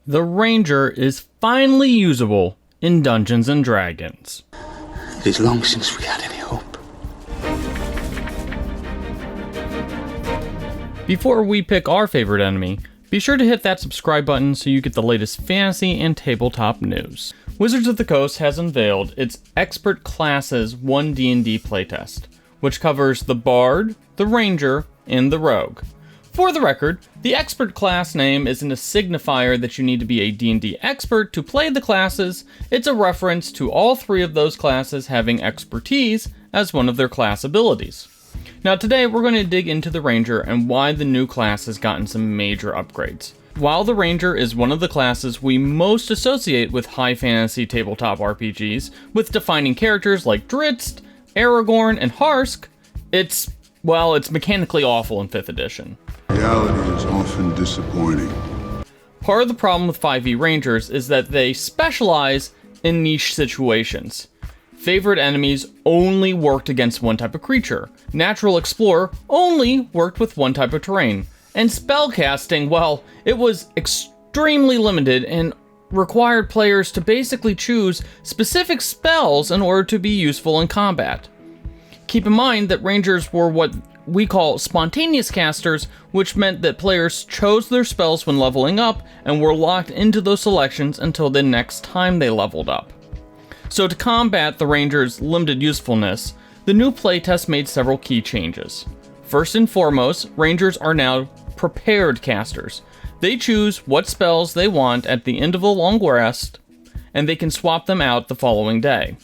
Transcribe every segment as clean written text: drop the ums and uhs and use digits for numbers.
The Ranger is finally usable in Dungeons & Dragons. It is long since we had any hope. Before we pick our favorite enemy, be sure to hit that subscribe button so you get the latest fantasy and tabletop news. Wizards of the Coast has unveiled its Expert Classes One D&D playtest, which covers the Bard, the Ranger, and the Rogue. For the record, the expert class name isn't a signifier that you need to be a D&D expert to play the classes. It's a reference to all three of those classes having expertise as one of their class abilities. Now today we're going to dig into the Ranger and why the new class has gotten some major upgrades. While the Ranger is one of the classes we most associate with high fantasy tabletop RPGs, with defining characters like Drizzt, Aragorn, and Harsk, it's mechanically awful in 5th edition. Reality is often disappointing. Part of the problem with 5e Rangers is that they specialize in niche situations. Favorite enemies only worked against one type of creature. Natural Explorer only worked with one type of terrain. And spellcasting, well, it was extremely limited and required players to basically choose specific spells in order to be useful in combat. Keep in mind that Rangers were what we call spontaneous casters, which meant that players chose their spells when leveling up and were locked into those selections until the next time they leveled up. So to combat the Ranger's limited usefulness, the new playtest made several key changes. First and foremost, Rangers are now prepared casters. They choose what spells they want at the end of a long rest, and they can swap them out the following day.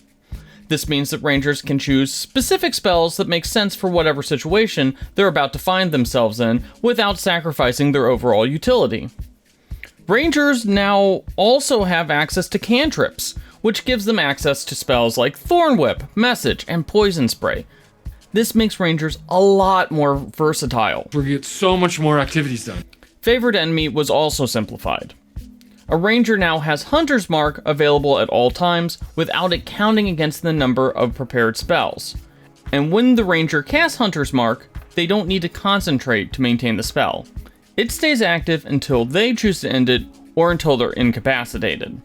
This means that Rangers can choose specific spells that make sense for whatever situation they're about to find themselves in without sacrificing their overall utility. Rangers now also have access to cantrips, which gives them access to spells like Thorn Whip, Message, and Poison Spray. This makes Rangers a lot more versatile. We get so much more activities done. Favorite enemy was also simplified. A Ranger now has Hunter's Mark available at all times without it counting against the number of prepared spells. And when the Ranger casts Hunter's Mark, they don't need to concentrate to maintain the spell. It stays active until they choose to end it or until they're incapacitated.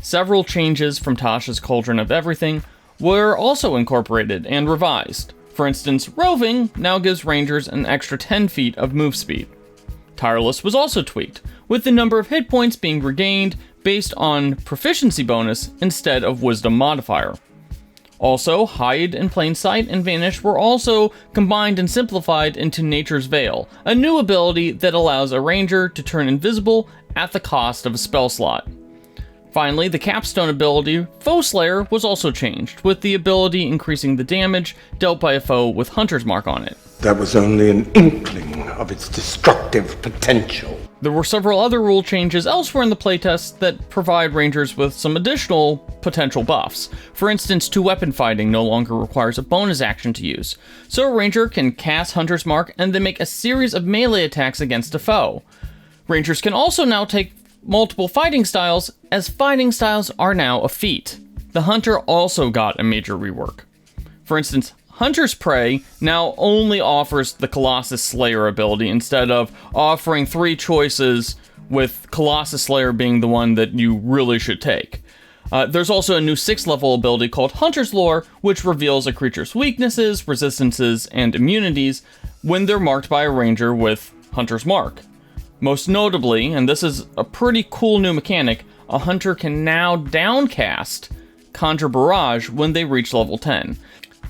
Several changes from Tasha's Cauldron of Everything were also incorporated and revised. For instance, Roving now gives Rangers an extra 10 feet of move speed. Tireless was also tweaked, with the number of hit points being regained based on proficiency bonus instead of wisdom modifier. Also, Hide in Plain Sight and Vanish were also combined and simplified into Nature's Veil, a new ability that allows a Ranger to turn invisible at the cost of a spell slot. Finally, the capstone ability, Foe Slayer, was also changed, with the ability increasing the damage dealt by a foe with Hunter's Mark on it. That was only an inkling of its destructive potential. There were several other rule changes elsewhere in the playtest that provide Rangers with some additional potential buffs. For instance, two-weapon fighting no longer requires a bonus action to use, so a Ranger can cast Hunter's Mark and then make a series of melee attacks against a foe. Rangers can also now take multiple fighting styles, as fighting styles are now a feat. The Hunter also got a major rework. For instance, Hunter's Prey now only offers the Colossus Slayer ability instead of offering 3 choices, with Colossus Slayer being the one that you really should take. There's also a new 6th level ability called Hunter's Lore, which reveals a creature's weaknesses, resistances, and immunities when they're marked by a Ranger with Hunter's Mark. Most notably, and this is a pretty cool new mechanic, a Hunter can now downcast Conjure Barrage when they reach level 10.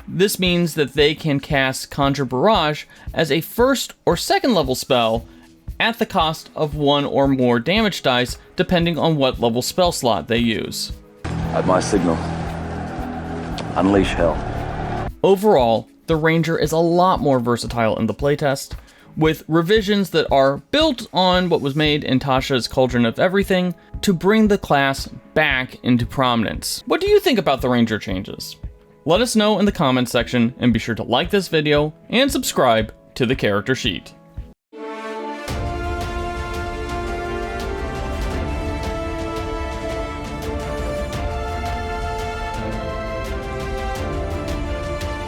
This means that they can cast Conjure Barrage as a 1st or 2nd level spell at the cost of 1 or more damage dice, depending on what level spell slot they use. At my signal, unleash hell. Overall, the Ranger is a lot more versatile in the playtest, with revisions that are built on what was made in Tasha's Cauldron of Everything to bring the class back into prominence. What do you think about the Ranger changes? Let us know in the comments section, and be sure to like this video and subscribe to the character sheet.